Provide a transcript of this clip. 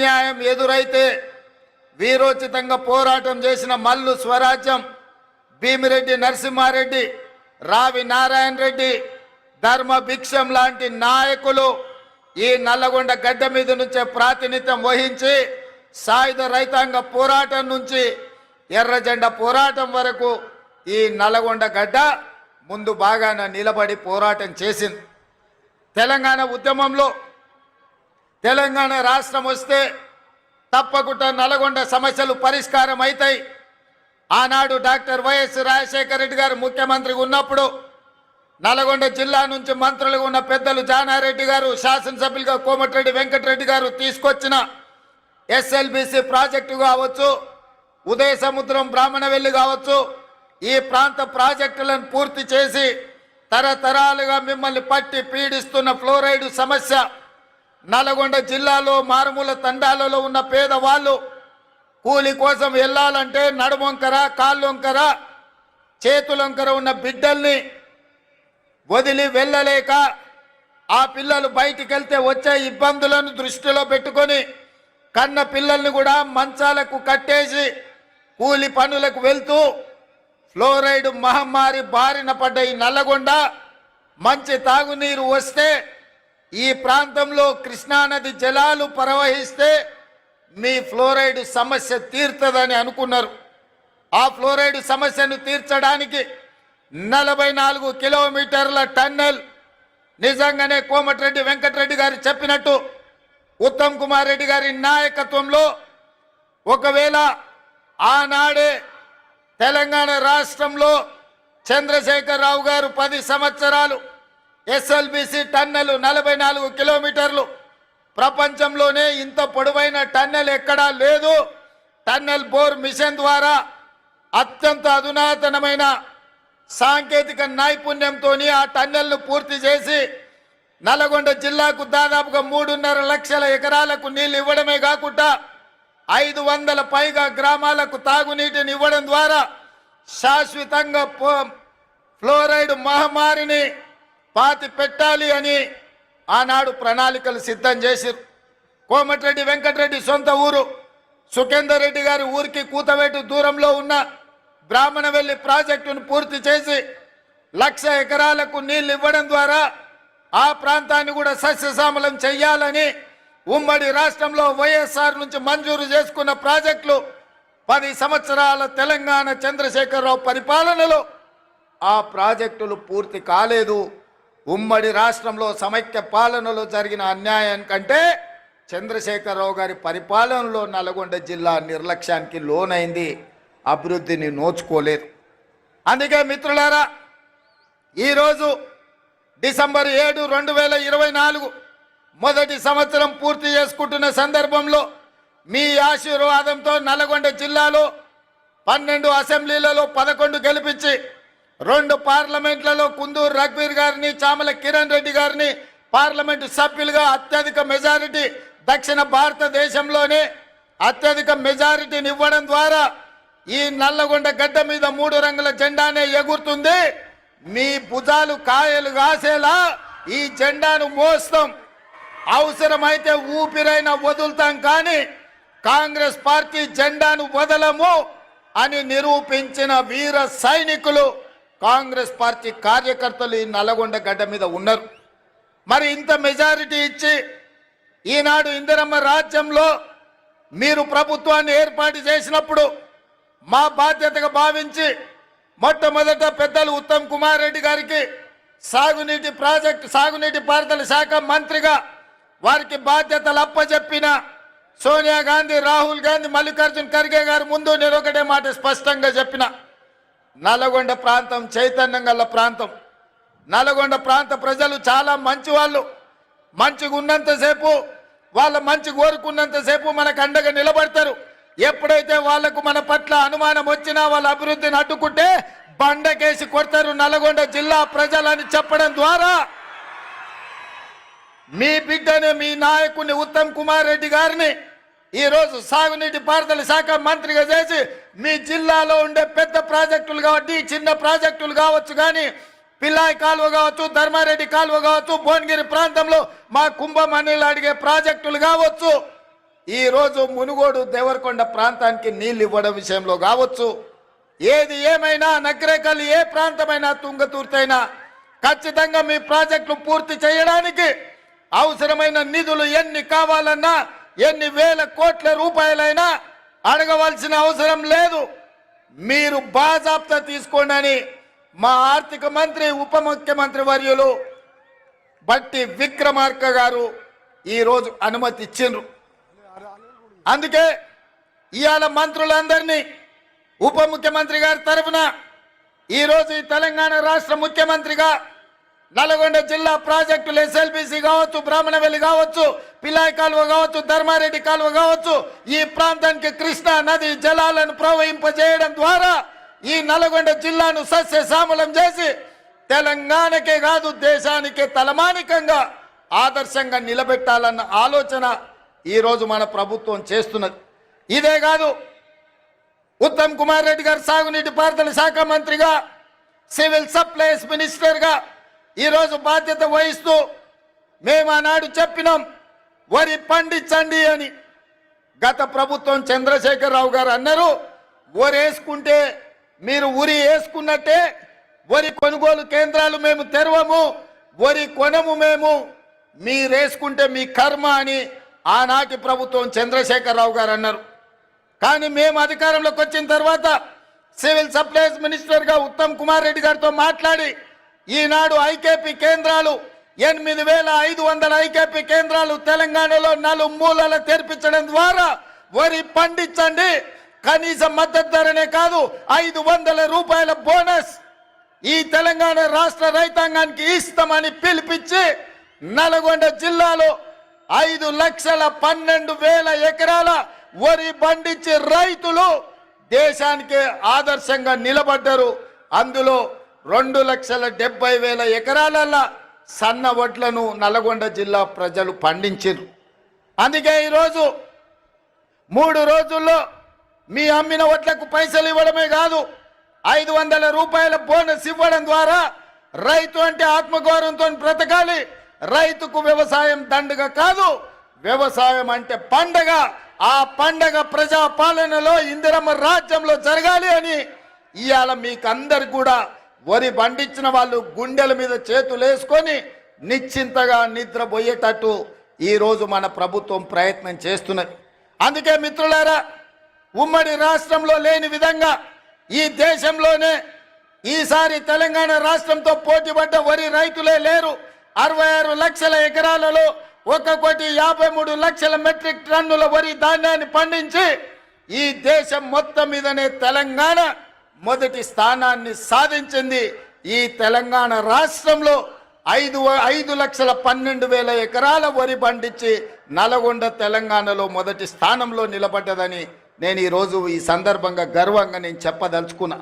అన్యాయం ఎదురైతే వీరోచితంగా పోరాటం చేసిన మల్లు స్వరాజ్యం, భీమిరెడ్డి నరసింహారెడ్డి, రావి నారాయణ రెడ్డి, ధర్మ భిక్షం లాంటి నాయకులు ఈ నల్లగొండ గడ్డ మీద నుంచే ప్రాతినిధ్యం వహించి సాయుధ రైతాంగ పోరాటం నుంచి ఎర్ర జెండా పోరాటం వరకు ఈ నల్లగొండ గడ్డ ముందు బాగాన నిలబడి పోరాటం చేసింది. తెలంగాణ ఉద్యమంలో తెలంగాణ రాష్ట్రం వస్తే తప్పకుండా నల్లగొండ సమస్యలు పరిష్కారం అవుతాయి. ఆనాడు డాక్టర్ వైఎస్ రాజశేఖర రెడ్డి గారు ముఖ్యమంత్రిగా ఉన్నప్పుడు నల్లగొండ జిల్లా నుంచి మంత్రులుగా ఉన్న పెద్దలు జానారెడ్డి గారు, శాసనసభ్యులుగా కోమటిరెడ్డి వెంకటరెడ్డి గారు తీసుకొచ్చిన ఎస్ఎల్బిసి ప్రాజెక్టు కావచ్చు, ఉదయ సముద్రం బ్రాహ్మణవెల్లి కావచ్చు, ఈ ప్రాంత ప్రాజెక్టులను పూర్తి చేసి తరతరాలుగా మిమ్మల్ని పట్టి పీడిస్తున్న ఫ్లోరైడ్ సమస్య, నల్గొండ జిల్లాలో మారుమూల తండాలలో ఉన్న పేదవాళ్ళు కూలి కోసం వెళ్ళాలంటే నడుమొంకర, కాళ్ళొంకర, చేతులొంకర ఉన్న బిడ్డల్ని వదిలి వెళ్ళలేక ఆ పిల్లలు బయటికి వెళ్తే వచ్చే ఇబ్బందులను దృష్టిలో పెట్టుకొని కన్న పిల్లల్ని కూడా మంచాలకు కట్టేసి కూలి పనులకు వెళ్తూ ఫ్లోరైడ్ మహమ్మారి బారిన పడ్డ ఈ నల్లగొండ మంచి తాగునీరు వస్తే ఈ ప్రాంతంలో కృష్ణానది జలాలు ప్రవహిస్తే మీ ఫ్లోరైడ్ సమస్య తీరుతుందని అనుకున్నారు. ఆ ఫ్లోరైడ్ సమస్యను తీర్చడానికి 44 కిలోమీటర్ల టన్నెల్ నిజంగానే కోమటిరెడ్డి వెంకటరెడ్డి గారు చెప్పినట్టు ఉత్తమ్ కుమార్ రెడ్డి గారి నాయకత్వంలో ఒకవేళ ఆనాడే తెలంగాణ రాష్ట్రంలో చంద్రశేఖరరావు గారు 10 సంవత్సరాలు ఎస్ఎల్బిసి టన్నెల్ 44 కిలోమీటర్లు, ప్రపంచంలోనే ఇంత పొడవైన టన్నెల్ ఎక్కడా లేదు. టన్నెల్ బోర్ మిషన్ ద్వారా అత్యంత అధునాతనమైన సాంకేతిక నైపుణ్యంతో ఆ టన్నెల్ను పూర్తి చేసి నల్గొండ జిల్లాకు దాదాపుగా 3.5 లక్షల ఎకరాలకు నీళ్లు ఇవ్వడమే కాకుండా 500 పైగా గ్రామాలకు తాగునీటిని ఇవ్వడం ద్వారా శాశ్వతంగా ఫ్లోరైడ్ మహమ్మారిని పాతి పెట్టాలి అని ఆనాడు ప్రణాళికలు సిద్ధం చేశారు. కోమటిరెడ్డి వెంకటరెడ్డి సొంత ఊరు సుఖేందర్ రెడ్డి గారి ఊరికి కూతవేటు దూరంలో ఉన్న బ్రాహ్మణవెల్లి ప్రాజెక్టును పూర్తి చేసి 1,00,000 ఎకరాలకు నీళ్లు ఇవ్వడం ద్వారా ఆ ప్రాంతాన్ని కూడా సస్యశ్యామలం చేయాలని ఉమ్మడి రాష్ట్రంలో వైఎస్ఆర్ నుంచి మంజూరు చేసుకున్న ప్రాజెక్టులు 10 సంవత్సరాల తెలంగాణ చంద్రశేఖరరావు పరిపాలనలో ఆ ప్రాజెక్టులు పూర్తి కాలేదు. ఉమ్మడి రాష్ట్రంలో సమైక్య పాలనలో జరిగిన అన్యాయం కంటే చంద్రశేఖరరావు గారి పరిపాలనలో నల్గొండ జిల్లా నిర్లక్ష్యానికి లోనైంది, అభివృద్ధిని నోచుకోలేదు. అందుకే మిత్రులారా, ఈరోజు డిసెంబర్ 7, 2024 మొదటి సంవత్సరం పూర్తి చేసుకుంటున్న సందర్భంలో మీ ఆశీర్వాదంతో నల్గొండ జిల్లాలో 12 అసెంబ్లీలలో 11 గెలిపించి 2 పార్లమెంట్లలో కుందూరు రఘువీర్ గారిని, చామల కిరణ్ రెడ్డి గారిని పార్లమెంటు సభ్యులుగా అత్యధిక మెజారిటీ, దక్షిణ భారతదేశంలోనే అత్యధిక మెజారిటీని ఇవ్వడం ద్వారా ఈ నల్లగొండ గడ్డ మీద 3 రంగుల జెండానే ఎగురుతుంది. మీ భుజాలు కాయలు కాసేలా ఈ జెండాను మోస్తాం, అవసరమైతే ఊపిరైనా వదులుతాం, కానీ కాంగ్రెస్ పార్టీ జెండాను వదలము అని నిరూపించిన వీర సైనికులు కాంగ్రెస్ పార్టీ కార్యకర్తలు ఈ నల్లగొండ గడ్డ మీద ఉన్నారు. మరి ఇంత మెజారిటీ ఇచ్చి ఈనాడు ఇందిరమ్మ రాజ్యంలో మీరు ప్రభుత్వాన్ని ఏర్పాటు చేసినప్పుడు మా బాధ్యతగా భావించి మొట్టమొదట పెద్దలు ఉత్తమ్ కుమార్ రెడ్డి గారికి సాగునీటి పారుదల శాఖ మంత్రిగా వారికి బాధ్యతలు అప్పచెప్పిన సోనియా గాంధీ, రాహుల్ గాంధీ, మల్లికార్జున్ ఖర్గే గారు ముందు నేను ఒకటే మాట స్పష్టంగా చెప్పిన, నల్గొండ ప్రాంతం చైతన్యం గల ప్రాంతం. నల్గొండ ప్రాంత ప్రజలు చాలా మంచి వాళ్ళు. మంచిగా ఉన్నంతసేపు, వాళ్ళ మంచి కోరుకున్నంతసేపు మనకు అండగా నిలబడతారు. ఎప్పుడైతే వాళ్లకు మన పట్ల అనుమానం వచ్చినా వాళ్ళ అభివృద్ధిని అడ్డుకుంటే బండకేసి కొడతారు నల్గొండ జిల్లా ప్రజలని చెప్పడం ద్వారా మీ బిడ్డని, మీ నాయకుని ఉత్తమ్ కుమార్ రెడ్డి గారిని ఈరోజు సాగునీటి పారుదల శాఖ మంత్రిగా చేసి మీ జిల్లాలో ఉండే పెద్ద ప్రాజెక్టులు కావచ్చు, చిన్న ప్రాజెక్టులు కావచ్చు, కానీ పిల్లాయి కాలువ కావచ్చు, ధర్మారెడ్డి కాలువ కావచ్చు, భువనగిరి ప్రాంతంలో మా కుంభమణిలు అడిగే ప్రాజెక్టులు కావచ్చు, ఈ రోజు మునుగోడు దేవరకొండ ప్రాంతానికి నీళ్లు ఇవ్వడం విషయంలో కావచ్చు, ఏది ఏమైనా నగరేకల్ ఏ ప్రాంతమైనా తుంగతుర్తైనా ఖచ్చితంగా మీ ప్రాజెక్టులు పూర్తి చేయడానికి అవసరమైన నిధులు ఎన్ని కావాలన్నా ఎన్ని వేల కోట్ల రూపాయలైనా అడగవలసిన అవసరం లేదు. మీరు బాజాప్తా తీసుకోండి అని మా ఆర్థిక మంత్రి ఉప ముఖ్యమంత్రి వర్యులు బట్టి విక్రమార్క గారు ఈరోజు అనుమతి ఇచ్చిండ్రు. అందుకే ఇవాళ మంత్రులందరినీ ఉప ముఖ్యమంత్రి గారి తరఫున ఈరోజు ఈ తెలంగాణ రాష్ట్ర ముఖ్యమంత్రిగా నల్గొండ జిల్లా ప్రాజెక్టులు ఎస్ఎల్బిసి కావచ్చు, బ్రాహ్మణవెల్లి కావచ్చు, పిలాయి కాలువ కావచ్చు, ధర్మారెడ్డి కాలువ కావచ్చు, ఈ ప్రాంతానికి కృష్ణా నది జలాలను ప్రవహింపజేయడం ద్వారా ఈ నల్గొండ జిల్లాను సస్యశ్యామలం చేసి తెలంగాణకే కాదు దేశానికే తలమానికంగా ఆదర్శంగా నిలబెట్టాలన్న ఆలోచన ఈరోజు మన ప్రభుత్వం చేస్తున్నది. ఇదే కాదు, ఉత్తమ్ కుమార్ రెడ్డి గారు సాగునీటి పారుదల శాఖ మంత్రిగా, సివిల్ సప్లైస్ మినిస్టర్గా ఈరోజు బాధ్యత వహిస్తూ మేము ఆనాడు చెప్పినాం వరి పండించండి అని. గత ప్రభుత్వం చంద్రశేఖరరావు గారు అన్నారు, వరి వేసుకుంటే మీరు ఉరి వేసుకున్నట్టే వరి కొనుగోలు కేంద్రాలు మేము తెరవము, వరి కొనము, మేము మీరేసుకుంటే మీ కర్మ అని ఆనాటి ప్రభుత్వం చంద్రశేఖరరావు గారు అన్నారు. కానీ మేము అధికారంలోకి వచ్చిన తర్వాత సివిల్ సప్లైస్ మినిస్టర్గా ఉత్తమ్ కుమార్ రెడ్డి గారితో మాట్లాడి ఈనాడు ఐకేపీ కేంద్రాలు 8,500 ఐకేపీ కేంద్రాలు తెలంగాణలో 4 మూలల తెరిపించడం ద్వారా వరి పండించండి, కనీస మద్దతు ధరనే కాదు 500 రూపాయల బోనస్ ఈ తెలంగాణ రాష్ట్ర రైతాంగానికి ఇస్తామని పిలిపించి నల్గొండ జిల్లాలో 5,12,000 ఎకరాల వరి పండించే రైతులు దేశానికి ఆదర్శంగా నిలబడ్డారు. అందులో 2,70,000 ఎకరాలలో సన్న వడ్లను నల్గొండ జిల్లా ప్రజలు పండించారు. అందుకే ఈరోజు 3 రోజుల్లో మీ అమ్మిన వడ్లకు పైసలు ఇవ్వడమే కాదు 500 రూపాయల బోనస్ ఇవ్వడం ద్వారా రైతు అంటే ఆత్మగౌరవంతో బ్రతకాలి. రైతుకు వ్యవసాయం దండగ కాదు, వ్యవసాయం అంటే పండగ. ఆ పండగ ప్రజా పాలనలో ఇందిరమ్మ రాజ్యంలో జరగాలి అని ఇవాళ మీకందరు కూడా వరి పండించిన వాళ్ళు గుండెల మీద చేతులు వేసుకొని నిశ్చింతగా నిద్రపోయేటట్టు ఈరోజు మన ప్రభుత్వం ప్రయత్నం చేస్తున్నది. అందుకే మిత్రులారా, ఉమ్మడి రాష్ట్రంలో లేని విధంగా ఈ దేశంలోనే ఈసారి తెలంగాణ రాష్ట్రంతో పోటీపడ్డ వరి రైతులే లేరు. 66 లక్షల ఎకరాలలో 1,53,00,000 మెట్రిక్ టన్నుల వరి ధాన్యాన్ని పండించి ఈ దేశం మొత్తం మీదనే తెలంగాణ మొదటి స్థానాన్ని సాధించింది. ఈ తెలంగాణ రాష్ట్రంలో 5,12,000 ఎకరాల వరి పండించి నల్గొండ తెలంగాణలో మొదటి స్థానంలో నిలబడ్డదని నేను ఈరోజు ఈ సందర్భంగా గర్వంగా నేను చెప్పదలుచుకున్నా.